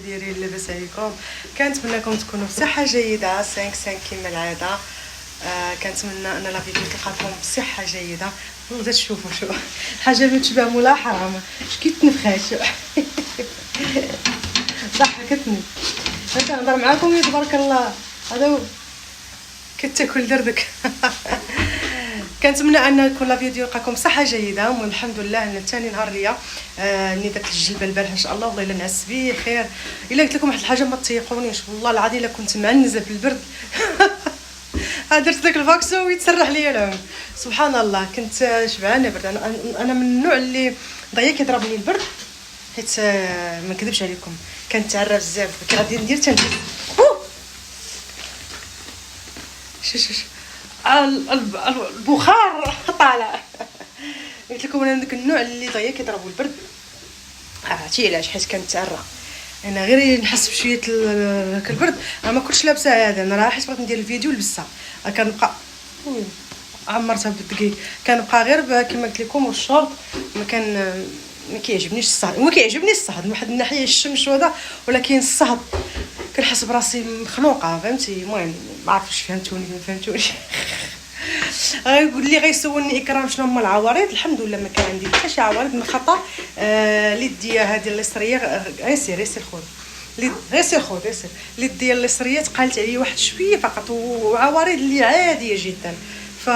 دايرين؟ لاباس عليكم؟ كنتمنىكم تكونوا بصحه جيده 5 كما العاده. كنتمنى ان لا فيديو تلقاكم بصحه جيده. والله تشوفوا شو الحاجه اللي تشبه مولا حرام اش كيتنفخات ضحكتني. كنهضر معاكم تبارك الله هذا كتاكل دردك. كنتمنى ان يكون لا فيديو يلقاكم بصحه جيده. المهم الحمد لله ان ثاني نهار ليا ني داك الجلبه البارح ان شاء الله والله الا نعس به خير. الا قلت لكم واحد الحاجه ما تيقونيش والله العظيم الا كنت معنزه بالبرد درت داك الفاكسو ويتسرح ليا العون سبحان الله. كنت شبعانه برد. انا من النوع اللي ضيا كيضربني البرد حيت ما نكذبش عليكم كنتعرى بزاف كي غادي ندير تنجز شوش البخار طالع. قلت لكم انا داك النوع اللي ضيا كيضربوا البرد. عرفتي علاش؟ حيت كنتعرى انا غير نحس بشويه البرد. انا ما كنتش لابسه هذا. انا راه حيت بغيت ندير الفيديو لبسها كنبقى عمرتها بالدقيق كنبقى غير كما قلت لكم والشورت ما كيعجبنيش الصهد. هو كيعجبني الصهد من واحد الناحيه الشمس وهذا ولكن الصهد كنحس براسي مخنوقه فهمتي. المهم ما عرفتش فهمتوني ما فهمتونيش. غيقول لي غيسولني اكرام شنو هما العوارض. الحمد لله ما كان عندي حتى شي عوارض من خطا. اليديه هذه اليسريه غير سير خذ غير سير اليديه اليسريه تقالت عليا واحد شويه فقط وعوارض اللي عاديه جدا. ف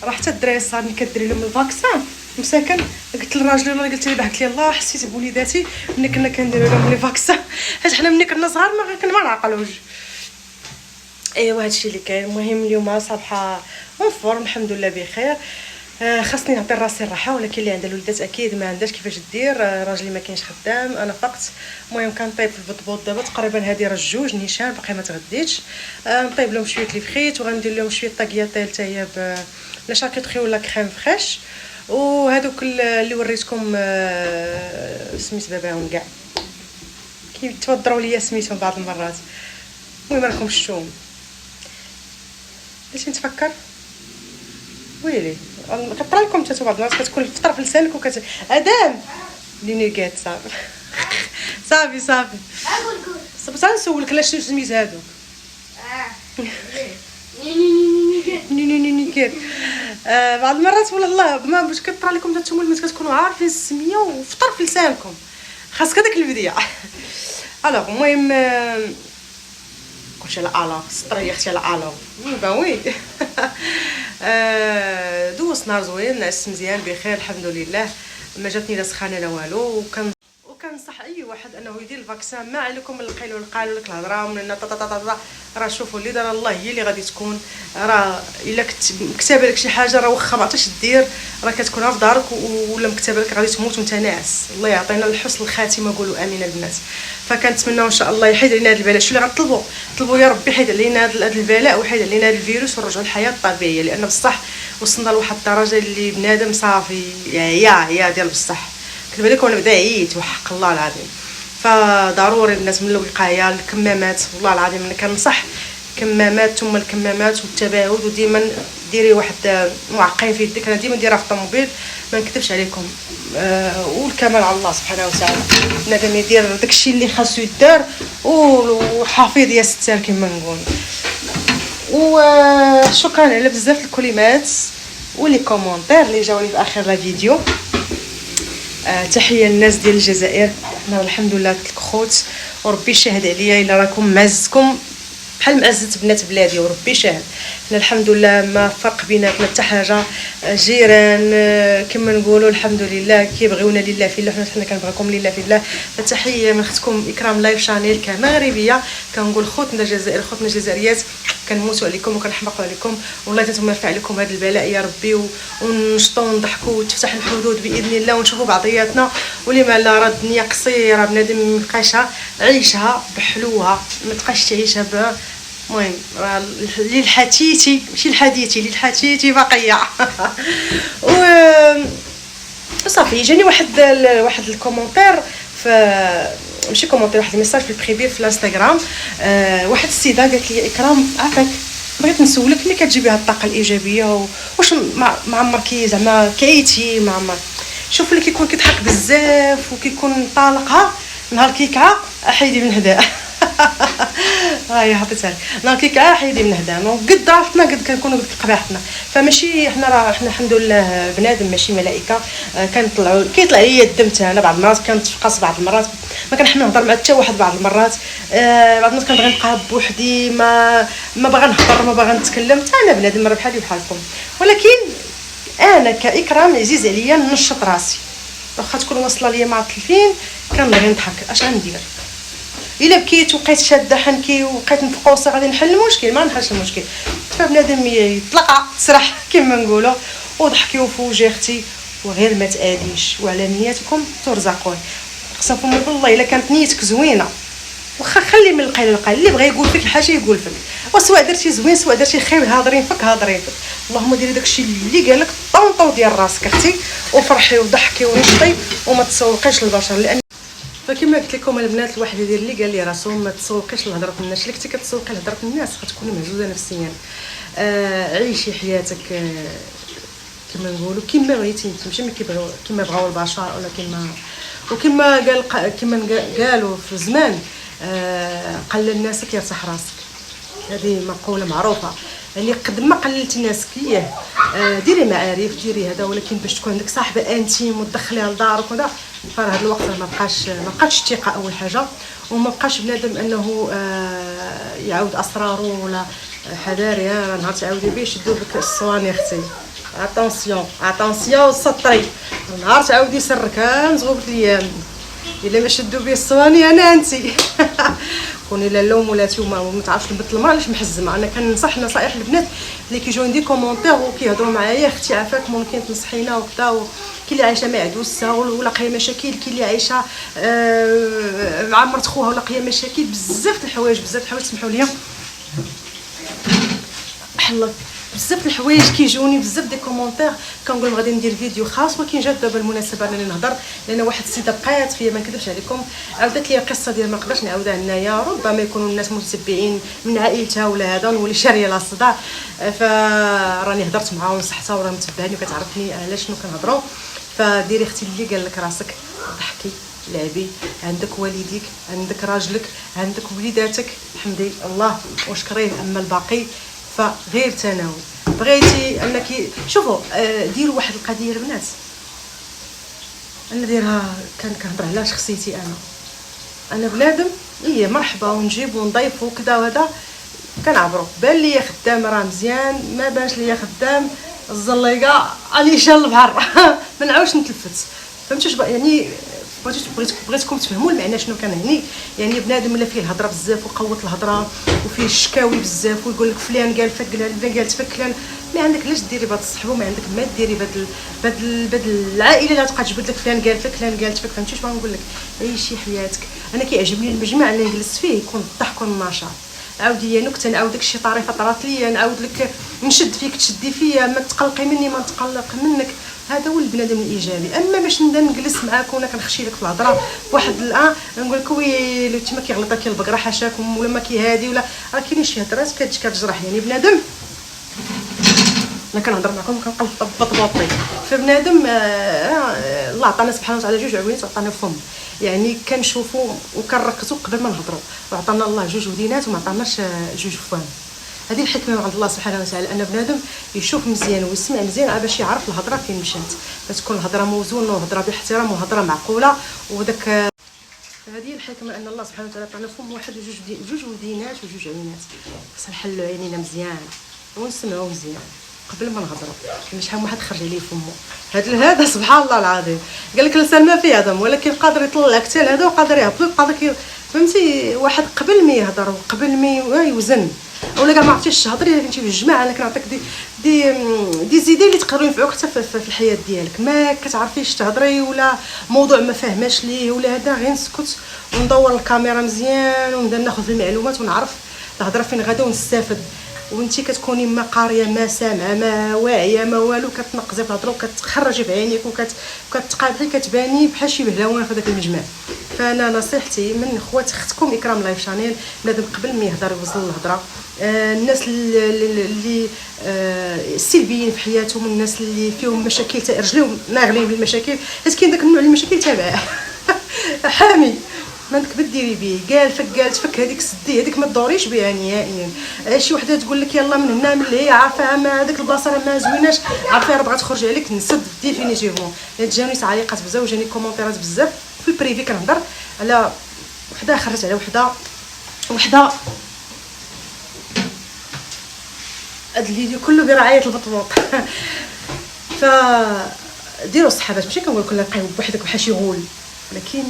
رحت الدراري صارني كدير لهم الفاكسان مساكن. قلت للراجل والله قلت لي ضحك لي الله حسيت بوليداتي ملي كنا كنديروا لهم لي فاكسان حيت حنا ملي كنا صغار ما نعقلوش. ايوا هادشي اللي كاين. المهم اليوم صباحه مفورم الحمد لله بخير. خاصني نعطي راسي الراحه ولكن اللي عندها الوليدات اكيد ما عندهاش كيفاش دير. راجلي ما كاينش خدام انا فقط. المهم كنطيب في البطبوط دابا تقريبا هذه راه الجوج نيشان باقي ما تغديتش. نطيب لهم شويه لي فخيت وغندير لهم شويه طاكياتيل حتى هي لا شاركوتري ولا كريم فريش. وهذوك اللي وريتكم سميت باباهم كاع كيتوضروا ليا سميتهم بعض المرات. المهم راكم شفتوهم باش نتفكر ويلي كطرا لكم حتى بعض المرات كتكون في طرف لسانك ادام لينيكات صافي صافي صافي نسولك علاش سميت هادوك نينيكات. بعض المرات والله ما باش كطرا لكم نتوما ما كتكونوا عارفين السميه وفي طرف لسانكم خاصك هذاك البديه. الوغ المهم كلشي على الاف سطريه اختي على الاف باوي. دوز نهار زوين نعس مزيان بخير الحمد لله ما جاتني لا سخانه لا والو. وكنصح اي واحد انه يدير الفاكسان. ما عليكم القيل والقال لك الهضره من راه شوفوا اللي دار الله هي اللي غادي تكون. راه الا كتاب لك شي حاجه راه واخا ما عرفتش دير راه كتكون في دارك ولا مكتبه لك غادي تموت وانت ناعس. الله يعطينا الحسن الخاتمه قولوا امين البنات. فكنتمنوا ان شاء الله يحيد علينا هذا البلاء. شو اللي غنطلبوا يا ربي يحيد علينا هذا البلاء ويحيد علينا هذا الفيروس ونرجعوا للحياه الطبيعيه. لان بصح وصلنا لواحد الدرجه اللي بنادم صافي يا ديال بصح كتب لكم انا بدا عييت وحق الله العظيم. فضروري الناس من الوقايه الكمامات والله العظيم انا كنصح كمامات ثم الكمامات والتباعد. وديما ديري واحد معقم في يدك. انا ديما نديرها في الطوموبيل ما نكذبش عليكم. والكمال على الله سبحانه وتعالى. بنادم يدير داكشي اللي خاصو يدار وحافظ يا ستار كما نقول. وشكرا على بزاف الكلمات ولي كومونتير اللي جاوني في اخر لا فيديو. تحيه للناس ديال الجزائر. حنا الحمد لله خوت وربي شاهد عليا الا راكم معزتكم بحال معزه بنات بلادي وربي شاهد. حنا الحمد لله ما فرق بيناتنا حتى حاجه. جيران كما نقولوا الحمد لله كيبغيونا لله في الله حنا كنبغيكم لله في الله. فتحيه من اختكم اكرام لايف شانيل كمغربيه كنقول خوتنا الجزائر خوتنا الجزائريات كنموتوا عليكم وكنحمقوا عليكم. والله نتمنى يرفع عليكم هذا البلاء يا ربي ونشطوا ونضحكوا وتفتح الحدود باذن الله ونشوفوا بعضياتنا. ولما لا راه الدنيا قصيره بنادم مابقايشها عيشها بحلوها ما تبقاش تعيشها المهم راه للحتيتي ماشي الحديثي للحتيتي باقيه. وصافي جاني واحد الكومونتير ماشي كومونتير واحد الميساج في البريفي في الانستغرام. واحد السيده قالت لي اكرام عافاك بغيت نسولك ملي كتجيبي هاد الطاقه الايجابيه واش ما عمركي زعما كايتي ما عمر شوف اللي كيكون كيضحك بزاف وكيكون طالقها نهار كيكعه حيدي من هدا. هاي حطيتها لك. نهار كيكعه حيدي من هدا، قد ضعفتنا قد كنكونوا قد قباحتنا. فماشي حنا الحمد لله بنادم ماشي ملائكه. كنطلعوا كيطلع ليا الدم حتى انا بعض المرات كنتفقص، بعض المرات ما كنحمل نهضر مع حتى واحد، بعض المرات بعض الناس كنبغي نبقى بوحدي، ما باغا نهضر، ما باغا نتكلم. حتى انا بنادم راه بحالي بحالكم، ولكن انا كاكرام عزيز عليا ننشط راسي. واخا تكون واصله ليا مع التلفين كنبغي نضحك، اش غندير؟ الا بكيت وبقيت شاده حنكي وبقيت نفقوصه غادي نحل المشكل؟ ما نحلش المشكل. فبنادم يطلق تسرح كما نقولوا، وضحكي وفوجي اختي، وغير ما تاديش، وعلى نياتكم ترزقون. قسمكم بالله الا كانت نيتك زوينه، واخا خلي من القيل للقيل، اللي بغى يقول فيك الحاجه يقول فيك، وسواء درتي زوين سواء درتي خايب، هاضرين فيك. اللهم ديري داكشي اللي قالك طونطو ديال راسك اختي، وفرحي وضحكي ونشطي وما تسوقيش للبشر. لان فكما قلت لكم البنات، الواحد يدير اللي قال لي راسو، ما تسوقيش لهضره الناس. اللي كنتي كتسوقي لهضره الناس غتكوني مهزوزه نفسيا. عيشي حياتك كما نقولوا كما بغيتي، ماشي كما بغاو البشر، ولا وكما قالوا في زمان قلل ناسك يرتاح راسك. هذه مقوله معروفه، يعني قد ما قللتي ناسك ديري معارف، ديري هذا، ولكن باش تكون عندك صاحبه انتيم وتدخليها لدارك وكذا، فهاد الوقت ما بقاش الثقه اول حاجه، وما بقاش بنادم انه يعاود اسراره ولا حذاري. نهار تعاودي بيه يشدوا بك الصواني اختي، اتونسيون سطري. نهار تعاودي سرك مزغوبه الايام، الا ما شدوا بيه الصواني انا انتي. كوني لا اللوم ولاتي وما تعرفش البنت المراه علاش محزمه. انا كننصح نصائح البنات اللي كيجيو عندي كومونتير وكيهضروا معايا، اختي عافاك ممكن تنصحينا وكذا. كاين اللي عايشه معدوسه ولا قايه مشاكل، كاين اللي عايشه مع مرت خوها ولا قايه مشاكل، بزاف د الحوايج سمحوا لي حلت بزاف الحوايج كيجوني، بزاف دي كومونتير. كنقول غادي ندير فيديو خاص، ولكن جات دابا المناسبه انني نهضر، لان واحد السيده بقات فيا ما نكذبش عليكم، عاودت لي القصه ديال ما نقدرش نعاودها هنايا. ربما يكونوا الناس متتبعين من عائلتها ولا هذا، نولي شاريه لها الصداع. فراني هضرت معاها ونصحتها وراه متبعني وكتعرفني على شنو كنهضروا. فديري اختي اللي قال لك راسك، ضحكي لعبي، عندك والديك، عندك راجلك، عندك وليداتك، حمدي الله وشكريه. اما الباقي فغير تناول. بغيتي انك شوفوا ديروا واحد القضيه البنات، انا دايرها كنهضر على شخصيتي. انا بنادم مرحبا ونجيب ونضيف وكذا وهذا، كنعبروا بان ليا خدام راه مزيان، ما بانش ليا خدام الزليقه علي شال البحر. ما نعاودش نتلفت. فهمتوا يعني بغيتكم تفهموا المعنى شنو كنعني. يعني بنادم ولا فيه الهضره بزاف وقوت الهضره وفيه الشكاوي بزاف ويقول لك فلان قال فك فلان قالت فك فلان، ما عندك علاش ديري بهاد الصحبه، ما عندك ما ديري بهاد العائله اللي غتبقى تجبد لك فلان قال فك فلان قالت فك. فهمتي شنو نقول لك؟ عيشي حياتك. انا كيعجبني المجمع اللي جلست فيه يكون الضحك والنشاط. عاودي نكته، نعاود لك شي طريفه طرات ليا، نعاود لك نشد فيك تشدي فيا، ما تقلقي مني ما نتقلق منك. هذا هو البنادم الايجابي. اما باش نبدا نجلس معاك وانا كنخشي لك في الهضره بواحد نقول لك ويلي انت ما كيغلطك كي البقره حاشاكم ولا ما كيهادي ولا راه كاينين شي هضرات كتجرح. يعني بنادم انا كنهضر معكم كنبقى بطبطي. فبنادم الله عطانا سبحانه وتعالى جوج عوينات وعطانا فم، يعني كنشوفوا وكنركزوا قبل ما نهضروا، وعطانا الله جوج ودينات وما عطاناش جوج فم. هذه الحكمه من عند الله سبحانه وتعالى، ان بنادم يشوف مزيان ويسمع مزيان باش يعرف الهضره فين مشات، فتكون الهضره موزونه وهضره باحترام وهضره معقوله. وداك هذه الحكمه ان الله سبحانه وتعالى عطانا فم واحد جوج ودينات وجوج عينات. خصنا نحلوا عينينا مزيان ونسمعوا مزيان قبل ما نهضروا. شحال من واحد خرج عليه فمه هذا سبحان الله العظيم، قال لك اللسان ما فيه هضم، ولكن قادر يطلع حتى لهذا وقادر يهبط قادر فهمتي. واحد قبل ما يهضر وقبل ما يوزن اولا كاع ما عرفتيش تهضري، الا كنتي في الجماعه انا كنعطيك دي زيدي اللي تقدروا ينفعوك حتى في الحياه ديالك. ما كتعرفيش تهضري ولا موضوع ما فاهماش ليه ولا هذا، غير نسكت وندور الكاميرا مزيان ونبدا ناخذ المعلومات ونعرف الهضره فين غادا ونستافد. وانتي كتكوني ما قاريه ما سامعه ما واعيه ما والو، كتنقزي في الهضره وكتخرجي في عينيك وكتقابحي كتباني بحال شي بهلاوه في داك المجمع. فانا نصيحتي من اختكم اكرام لايف شانيل، بنادم قبل ما يهضر يوصل الهضره. الناس اللي السلبيين في حياتهم، الناس اللي فيهم مشاكل رجليهم ناغلين بالمشاكل، حيت كاين داك النوع المشاكل تابعه حامي ما عندك بديري بيه، قال تفك هذيك سدي هذيك ما تدوريش بها نهائيا. شي وحده تقول لك يلا من هنا من هي عارفه ما هذيك البلاصه راه ما زويناش، عارفه راه بغات تخرج عليك نسد ديفينيتيفمون. جاوني تعليقات بزاف وجاني كومونتيرات بزاف في البريفي كنهضر على وحده خرجت على وحده هاد الفيديو كله برعايه البطبوط. ف ديروا الصحابات ماشي كنقول لكم لقاو بوحدك بحال شي غول، ولكن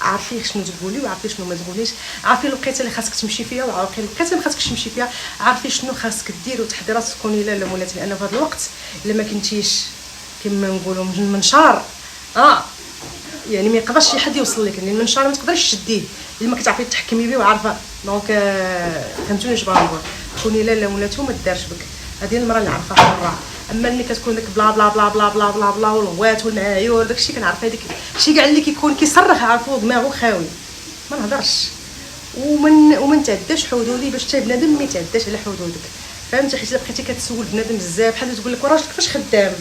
عارفين شنو تقولي وعارفين شنو ما تقوليش، عارفين الوقيته اللي خاصك تمشي فيها وعارفين الوقيته اللي ما خاصكش تمشي فيها، عارفين شنو خاصك دير وتحضيرات تكوني لا مولاتي. لان في هذا الوقت الا ما كنتيش كما نقولوا منشار يعني ما يقدرش شي حد يوصل لك، لان المنشار ما تقدريش تشديه الا ما كتعرفي تحكمي به وعارفه. دونك فهمتوني اش بغا نقول؟ كوني لا مولاتو ما دارش بك، هذه المراه اللي عارفه حره. اما ملي كتكون داك بلا بلا بلا بلا بلا بلا بلا والغوات والمعايير داكشي كنعرف هذيك شي كاع اللي كيكون كيصرخ عارفو دماغو خاوي ما نهضرش ومن تعداش حدودي باش حتى بنادم ما يتعداش على حدودك. فهمتي؟ حيت بقيتي كتسول بنادم بزاف بحال تقول لك راجلك فاش خدام،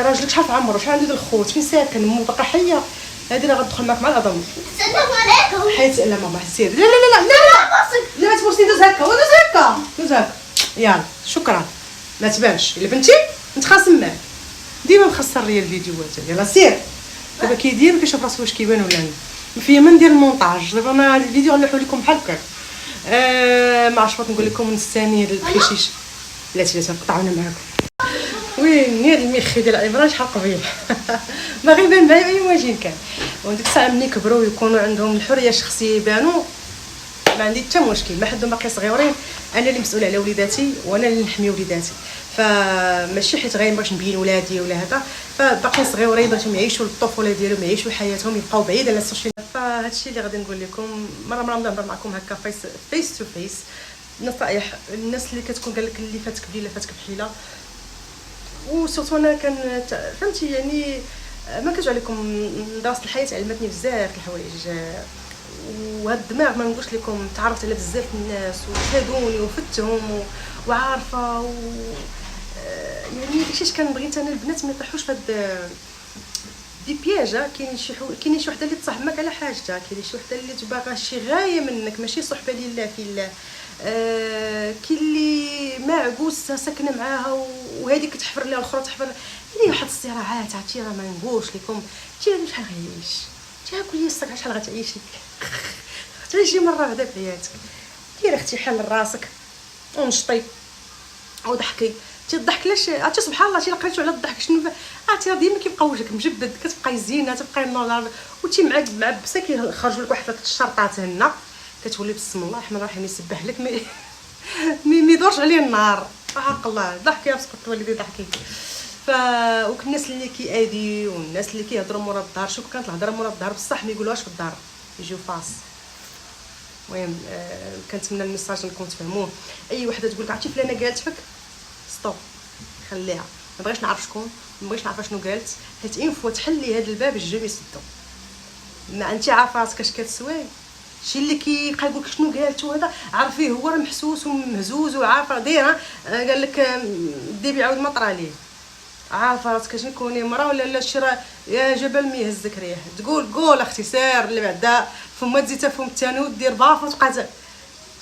راجلك شحال في عمره، شحال عنده الخوت، فين ساكن، مو باقا حيه، هذه راه غتدخل معاك مع العظم. السلام عليكم. حيت لا ماما سير لا لا لا لا لا ما تبوسني، دوز هكا دوز هكا يلا شكرا. ما تبانش الا بنتي نتخاصم معاك، ديما مخسر ليا الفيديوهات. يلا سير. دابا كيدير كيشوف راسو واش كيبان ولا لا، فيا ما ندير المونتاج. دابا انا هاد الفيديو غنلوحو لكم بحال هكا. ما عرفتش بغيت نقول لكم نستاني هاد الحشيش بلاتي قطعونا معاكم. وين هاد المخي ديال الابراج شحال قبيح. باغي يبان معايا اي واجين كان، وديك الساعه ملي كبروا ويكونوا عندهم الحريه الشخصيه يبانوا ما عندي حتى مشكل. ما حدهم باقي صغيورين، انا اللي مسؤوله على وليداتي وانا اللي نحمي وليداتي. فماشي حيت غير باش نبين ولادي ولا هذا، فباقي صغيورين بغيتهم يعيشوا الطفوله ديالهم، يعيشوا حياتهم، يبقاو بعيد على السوشيال. فهذا الشيء اللي غادي نقول لكم مره نهضر معكم هكا فيس تو فيس. نصائح الناس اللي كتكون قال لك اللي فاتك بليله فاتك بحيله. وسورتو انا فهمتي يعني ما كنتش عليكم دراسه الحياه علمتني بزاف الحوايج، وهاد الدماغ ما نقولش لكم تعرفت على بزاف الناس وفادوني وفتهم وعارفه يعني داكشي كنبغي انا البنات ما يطيحوش في هاد دي بياجا. كاين شي وحده اللي تصاحب معك على حاجتها، كاين شي وحده اللي تبغى شي غايه منك ماشي صحبه لله في الله. كاين اللي معكوسه ساكنه معاها وهذيك تحفر لها الاخرى تحفر لها واحد الصراعات. عرفتي راه ما نقولش لكم انت شحال غيعيش، انت قولي الصك شحال غتعيشي. تعيشي مره بعدا في حياتك. ديري اختي حل راسك ونشطي وضحكي. الضحك علاش عرفتي سبحان الله شي لقيتو على الضحك شنو عرفتي راه ديما كيبقى وجهك مجبد، كتبقاي زينه تبقاي نورمال وتي معاك معبسه كيخرجوا لك واحد ثلاث الشرطات هنا كتولي بسم الله الرحمن الرحيم يسبح لك مي يدورش عليه النهار. حق الله ضحكي بسقط والدي ضحكي. وك الناس اللي كيادي والناس اللي كيهضروا مورا الدار، شوف كانت الهضره مورا الدار بصح ما يقولوهاش في الدار يجيو فاس. المهم كنتمنى الميساج نكون تفهموه. اي وحده تقول لك عرفتي فلانه قالت فيك ستوب خليها، ما بغيتش نعرف شكون، ما بغيتش نعرف شنو قالت، حيت اين فوا تحلي هذا الباب الجو يسدو. ما انت عارفه راسك اش كتسوي. شي اللي كيبقى يقول لك شنو قالت وهذا عرفيه هو راه محسوس ومهزوز وعارفه دايره قال لك ديبي عاود ما طرا ليه. عارفه راسك اش نكوني مرا ولا لا شي راه يا جبل ما يهزك ريح. قول اختي سير اللي بعدا فما تزيد فم الثاني ودير باف وتبقى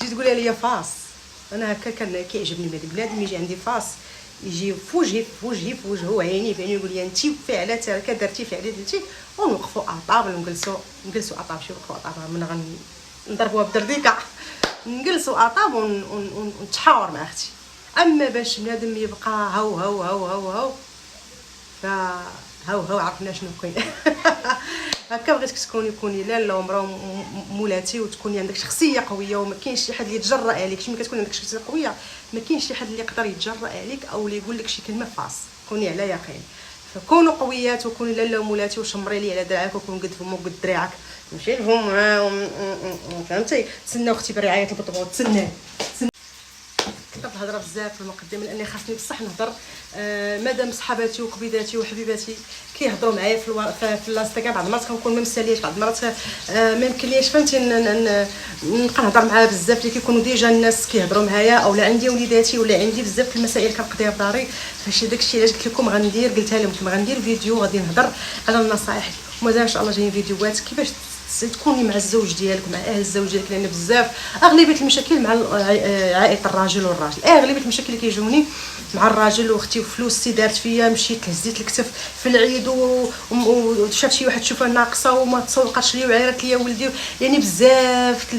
تجي تقولي لي فاس. انا هكا كان كيعجبني بنادم يجي عندي فاس يجي في وجهه وعيني في عيني يقول لي انت فعلا هكا درتي فعلا درتي، ونوقفوا اطابل ونجلسوا اطاب شي وقفوا اطاب من نضربوها بدرديكه نجلسوا اطاب ونتحاور مع اختي. اما باش بنادم يبقى هاو هاو عرفنا شنو كاين. هكا بغيتك تكوني لا مرا مولاتي وتكوني عندك شخصيه قويه وما كاينش شي حد اللي يتجرأ عليك. شي ملي كتكون عندك شخصيه قويه ما كاينش شي حد اللي يقدر يتجرأ عليك او اللي يقول لك شي كلمه فاس. كوني على يقين. فكونوا قويات وكونوا لا مولاتي وشمري لي على دراعك وكون قد فمو قد دراعك نمشي لهم فهمتي. تسناو اختي برعايه البطبوط تسناو. كنت نهضر بزاف في المقدمه لاني خاصني بصح نهضر. مادام صحاباتي وقبيداتي وحبيباتي كيهضروا معايا في الانستغرام بعض المرات كنكون ما مسالياش، بعض المرات ما يمكنليش فهمتي نبقى نهضر معاها بزاف اللي كيكونوا ديجا الناس كيهضروا معايا اولا عندي وليداتي ولا عندي بزاف المسائل كنقضيها في داري. فشي داكشي علاش قلت لكم قلتها لهم غندير فيديو غادي نهضر على النصائح. ومازال ان شاء الله جايين فيديوهات كيفاش تكوني مع الزوج ديالك مع اهل الزوج ديالك، لان بزاف اغلبيه المشاكل مع عائله الراجل والراجل. اغلبيه المشاكل اللي كيجوني مع الراجل، واختي وفلوسي دارت فيا، مشيت هزيت الكتف في العيد وشاف شي واحد شوفها ناقصه وما تسوقاتش لي وعيرت لي ولدي، يعني بزاف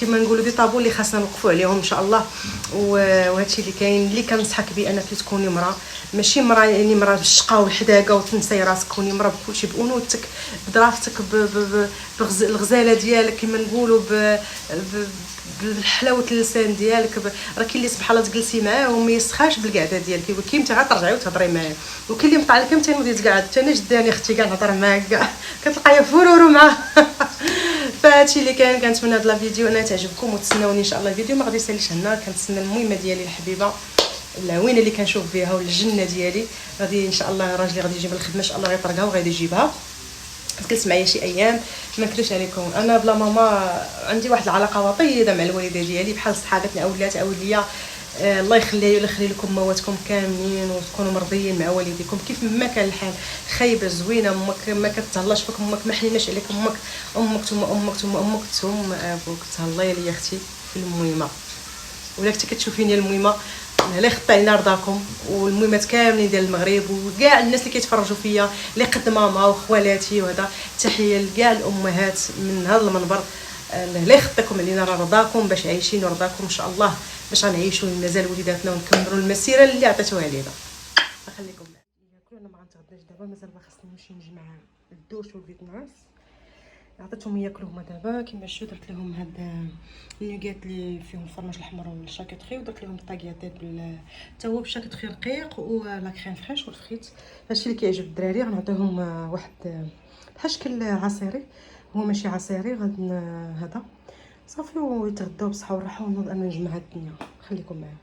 كما نقولوا دي طابو اللي خاصنا نوقفوا عليهم ان شاء الله. وهادشي اللي كاين، اللي كنصحك به انك تكوني مراه، ماشي مراه يعني مراه بالشقا والحداقه وتنساي راسك، كوني مراه بكلشي، بانوثتك، بدرافتك، بالغزاله ديالك كما نقولوا، بحلاوه اللسان ديالك. راه كاين اللي سبحان الله تجلسي معاه وما يسخاش بالقعده ديالك، وكاين متى غترجعي وتهضري معاه، وكاين اللي مطلع لك متى نوضي تقعد حتى انا جداني اختي كاع نهضر معاك كاع كتلقايا فورورو معاه. فهادشي اللي كنتمنى هاد الفيديو انها تعجبكم، وتسناوني ان شاء الله الفيديو ما غادي يساليش النهار. كنتسنى المهمه ديالي الحبيبه العوينه اللي كنشوف بها والجنه ديالي، غادي ان شاء الله راجلي غادي يجيب الخدمه ان شاء الله غيطرقها وغادي يجيبها. جلس معايا شي ايام، ما نكذبش عليكم انا بلا ماما عندي واحد العلاقه وطيده مع الوالده ديالي، بحال صحابتنا اولاد اولياء. الله يخليها ويخلي لكم مواتكم كاملين، وتكونوا مرضيين مع والديكم كيف ما كان الحال. خايبه زوينه امك، ما كتهلاش فيك امك، ما حنيناش عليك امك ثم ثم ابوك. تهلاي لي اختي في المهمه، ولا كنتي كتشوفيني المهمه الله يخطي علينا رضاكم، والمهمات كاملين ديال المغرب وكاع الناس اللي كيتفرجوا فيا، اللي قد ماما وخوالاتي وهذا. تحيه لكاع الامهات من هذا المنبر، الله يخطيكم علينا رضاكم، باش عايشين ورضاكم ان شاء الله، باش غنعيشوا مازال وليداتنا ونكملوا المسيره اللي عطيتوها لينا. نخليكم معايا. انا ما غنتغداش دابا، مازال ما خصني نمشي نجمع الدوش والفيتناس، عطيتهم ياكلوا هما دابا. كيما شفتوا درت لهم هاد النيغات اللي فيهم الفرماج الاحمر والشاكيطخي، ودرت لهم الطاكياتات حتى هو بالشاكيطخي رقيق ولا كريم فريش والفخيت. هادشي اللي كيعجب الدراري. غنعطيهم واحد بحال شكل عصيري، هو ماشي عصيري، غادي هذا صافي ويتغداو بصحه والراحه، ونوض انا نجمع هاد الدنيا. خليكم معايا.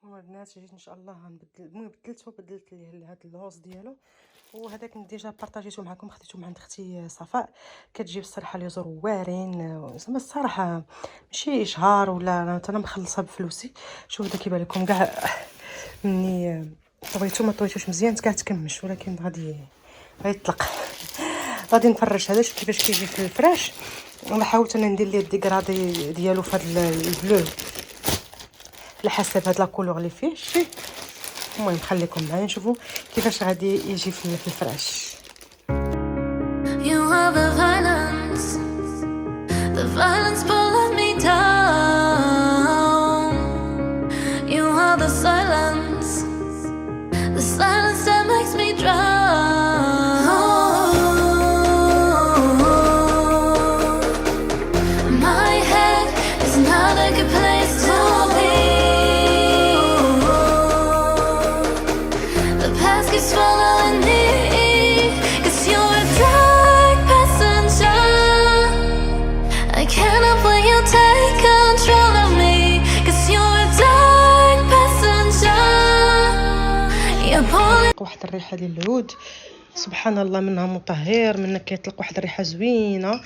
البنات جيت ان شاء الله غنبدل، المهم بدلت ليه هذا اللوز ديالو، وهذاك ديجا بارطاجيته معكم، خديته من عند اختي صفاء. كتجيب الصراحه لي زروارين، زعما الصراحه ماشي اشهار ولا انا مخلصه بفلوسي. شوف هذا كيبان لكم كاع مني طويتو ما طويتوش مزيان كاع تكمش، ولكن غادي يطلق. غادي نفرش هذا، شوف كيفاش كيجي في الفراش. انا حاولت انا ندير ليه الديكرادي ديالو في هذا البلو على حسب هاد لا كولور اللي فيه. شتي المهم خليكم معايا نشوفوا كيفاش غادي يجي في الفراش. The violence pulling me down. You are the silence that makes me drown. My head is not a good place to be. The past keeps following me, 'cause you're a dark passenger. I can't help when you take control of me, 'cause you're a dark passenger. You're pulling. واحد الريحه ديال العود سبحان الله، منها مطهر، منها كيطلق واحد الريحه زوينه.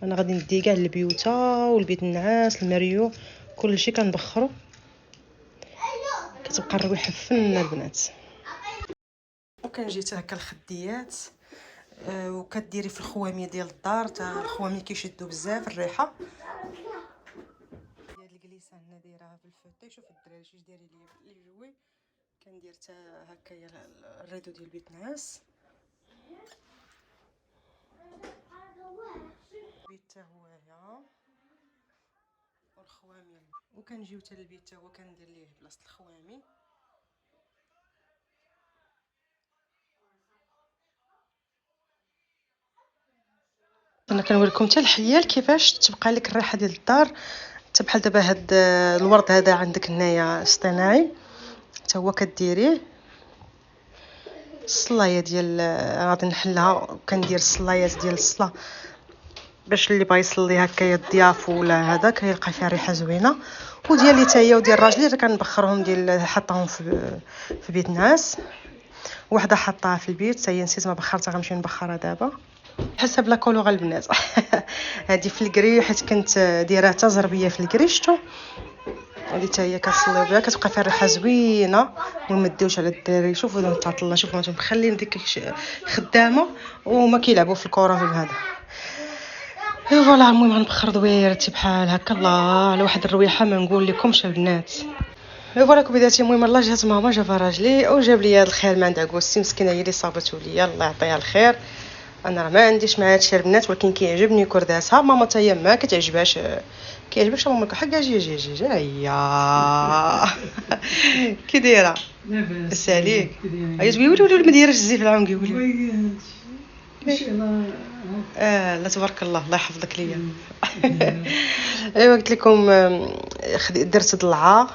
انا غادي ندي كاع البيوته والبيت النعاس الماريو كلشي كنبخرو، كتبقى الرويحه فنه البنات. وكنجي حتى هكا الخديات، وكديري في الخواميه ديال الدار، تا الخواميه كيشدوا بزاف الريحه. هاد الكليسه هنا دايرها بالفوتي، شوف الدراري شي دايرين لي جوي. كندير حتى هكايا الريدو ديال البيت نعاس، البيت حتى هويا والخوامي، وكنجيو حتى البيت حتى هو كندير ليه بلاصه الخوامي. انا كنوريكم حتى الحيال كيفاش تبقى لك الريحه ديال الدار. حتى بحال دابا هاد الورد هذا عندك هنايا اصطناعي، حتى هو كديريه الصلايه ديال غادي نحلها، وكندير الصلايات ديال الصلاه باش اللي بغى يصلي هكايا الضياف ولا هذا كيلقى فيها ريحه زوينه. وديالي حتى هي وديال راجلي راه كنبخرهم ديال حطاهم في بيت نعاس. وحده حطاها في البيت حتى هي نسيت ما بخرتها، غنمشي نبخرها دابا حسب لا كولور البنات. هذه في الكري حيت كنت دايره حتى زربيه في الكري، شفتوا هذه حتى هي كنصليو بها، كتبقى فيها ريحه زوينه وما نديوش على الدراري. شوفوا هذا تبارك الله، شوفوا انتم مخلين ديك خدامه وما كيلعبوا في الكره في هذا. اي فوالا. المهم غنبخر دويرتي بحال هكا الله على واحد الرويحه ما نقول لكمش البنات. اي فوالا كبيداتي. المهم الله جات ماما جابها راجلي او جاب لي هذا الخير من عند عكوستي مسكينه هي اللي صابته ليا الله يعطيها الخير. انا راه ما عنديش مع هادشي البنات ولكن كيعجبني كرداسها. ماما حتى هي ما كتعجبهاش كيعجبكش ماما حكا جي جي جي جي هيا كي دايره لاباس عليك هيا زوي ولي ما دايرش الزيف العام كيقولوا لا تبارك الله الله يحفظك ليا. ايوا قلت لكم درت ضلعه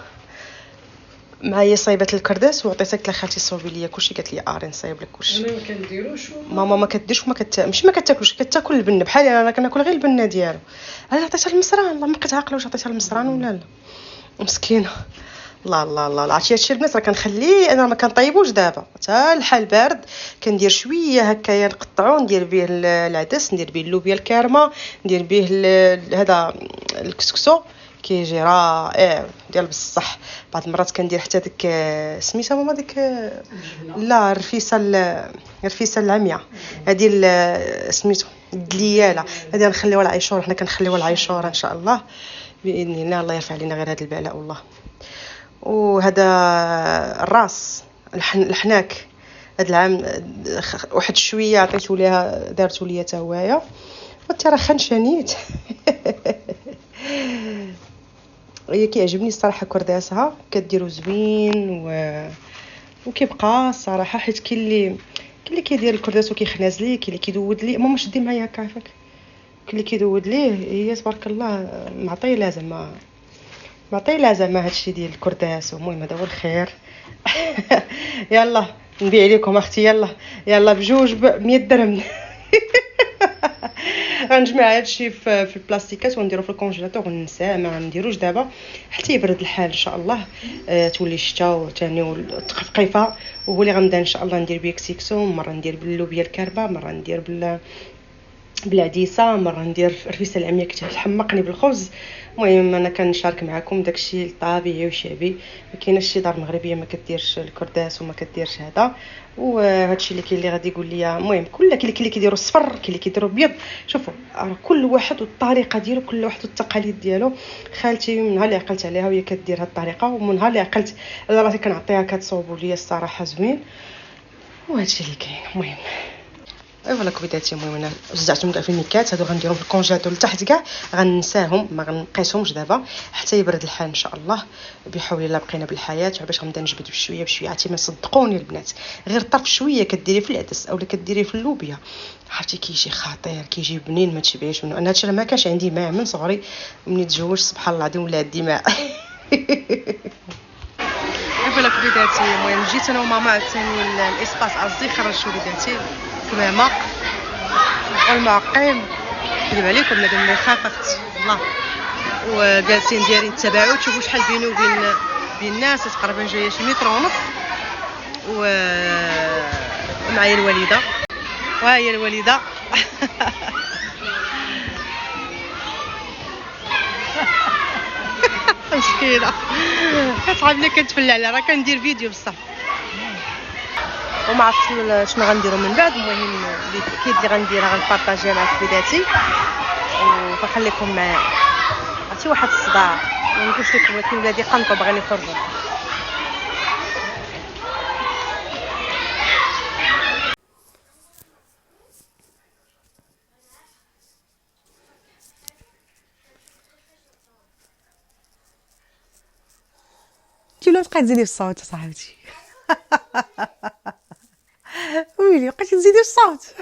معايا صايبات الكرداس وعطيتها لخالتي صوبي ليا كلشي. قالت لي اري نصايب لك كلشي. انا ما كنديروش ماما ما كديرش وما ماشي ما كتاكلش كتاكل البنه بحالي انا كناكل غير البنه ديالو. انا عطيتها المصران الله ما بقيت عاقله واش عطيتها المصران ولا لا مسكينه. الله الله الله عرفتي هادشي البنات راه كنخليه انا ما كنطيبوش دابا حتى الحال بارد كندير شويه هكايا نقطعو ندير به العدس ندير به اللوبيا الكارمه ندير به هذا الكسكسو كيجي رائع ديال بصح. بعض المرات كندير حتى ديك سميتها ماما ديك لا الرفيسه العمياء هذه سميتو الدلياله هذه نخليوها العيشور. حنا كنخليوها العيشور ان شاء الله باذن الله. الله يرفع علينا غير هذا البلاء والله. وهذا الراس الحناك هذا العام واحد شويه عطيتو ليها دارتو ليا حتى هوايا وانت راه خنشانيت. هي كيعجبني الصراحه كرداسها كديرو زوين وكيبقى الصراحه حيت كاين اللي كيدير الكرداس وكيخناز ليه كاين اللي كيدود ليه ماما شدي معايا هكا عافاك كاين اللي كيدود ليه هي تبارك الله معطيه لازم هادشي ديال الكرداس. المهم هذا هو الخير. يلا نبيع لكم اختي يلا بجوج 100 درهم. غنجمع هادشي في البلاستيكات ونديرو في الكونجيلاتور وننساه ما نديروش دابا حتى يبرد الحال ان شاء الله. تولي الشتاء وثاني والتقفقيفه وهو اللي غنبدا ان شاء الله ندير بيه كسيكسو مره ندير باللوبيا الكاربه مره ندير بالعديسه مره ندير الرفيسه العمياء كتحمقني بالخبز. المهم انا كنشارك معكم داكشي الطبيعي وشعبي ما كايناش شي دار مغربيه ما كديرش الكرداس وما كديرش هذا وهادشي اللي كاين اللي غادي يقول لي المهم كاين اللي كيديروا الصفر كاين اللي كيديروا ابيض. شوفوا كل واحد والطريقه ديالو كل واحد والتقاليد ديالو. خالتي منها اللي عقلت عليها وهي كدير هاد الطريقه ومنها اللي عقلت انا راسي كنعطيها كتصوبوا لي الصراحه زوين وهادشي اللي كاين. المهم اي فوالا كبيداتي. المهم انا وزعتهم كاع في الميكات هادو غنديرهم في الكونجيلاتور لتحت كاع غنساهم ما غنقيسهمش دابا حتى يبرد الحال ان شاء الله بحول الله بقينا بالحياه باش غنبدا نجبد بشويه عرفتي ما صدقوني البنات غير طرف شويه كديري في العدس اولا كديري في اللوبيا عرفتي كيجي خطير كيجي بنين ما تشبعيش منه. انا هادشي راه ما كانش عندي ماء من صغري ملي تزوجت سبحان الله العظيم ولا عندي ماء. فوالا كبيداتي. المهم جيت انا وماما عاوتاني الاسباس عزي خرجت وليداتي كمامه والمعقم كذب عليكم بنادم اللي خاف اختي الله وجالسين دايرين التباعد تشوفوا شحال بيني وبين الناس تقريبا جايه شي متر ونص ومعايا الوالده وهي الوالده. مسكينه كتعب لي كتفلع عليها راه كندير فيديو بصح وما عرفتش شنو غنديروا من بعد. المهم الاكيد اللي غنديرها غنبارطاجيها مع كبيداتي وغنخليكم معايا. عرفتي واحد الصداع ما نقولش لكم ولكن ولادي قنطوا باغيين يخرجوا. انتي ولا بقيت تزيدي في الصوت صاحبتي. ويلي بقيتي تزيدي في الصوت.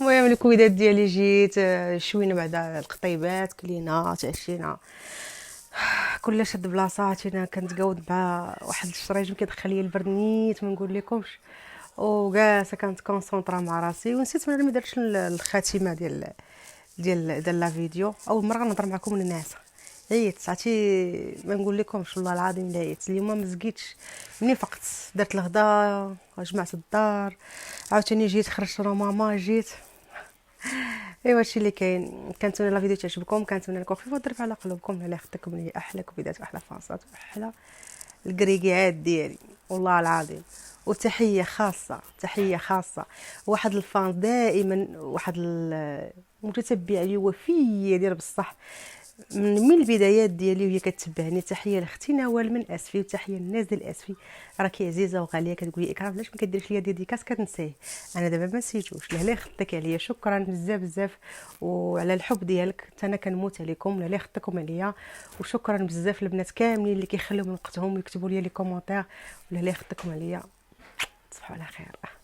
المهم الكويدات ديالي جيت شوينا بعد القطيبات كلينا تعشينا كل شد بلاصاتنا كنتقاود مع واحد الشريج كيدخل لي البرد نيت ما نقول لكمش وكاسه كانت كونسونطرا مع راسي ونسيت ما درتش الخاتمه ديال لا فيديو. اول مره نهضر معكم الناس عييت ساعتي ما نقول لكمش والله العظيم عييت اليوم ما مزقيتش مني فقط درت الغدا جمعت الدار عاوتاني جيت خرجت انا ماما جيت. ايوا هادشي اللي كاين. كنتمنى لا فيديو تعجبكم كنتمنى لكم خفيفه وترفع على قلوبكم على خدتكم لي احلى كبيدات واحلى فاصات واحلى الكريكيعات ديالي والله العظيم. وتحيه خاصه واحد الفان دائما واحد متتبعه لي وفيه ديال بصح من البدايات ديالي وهي كتبعني. تحيه لاختي نوال من اسفي، وتحيه للناس ديال اسفي، راكي عزيزه وغاليه. كتقولي اكرام علاش ما كديرش ليا ديديكاس كتنسيه؟ انا دابا ما نسيتوش، لا خطك عليا. شكرا بزاف بزاف وعلى الحب ديالك، حتى انا كنموت عليكم، لا خطكم عليا. وشكرا بزاف البنات كاملين اللي كيخليو من وقتهم ويكتبوا لي لي كومونتير، ولا خطكم عليا. تصبحوا على خير.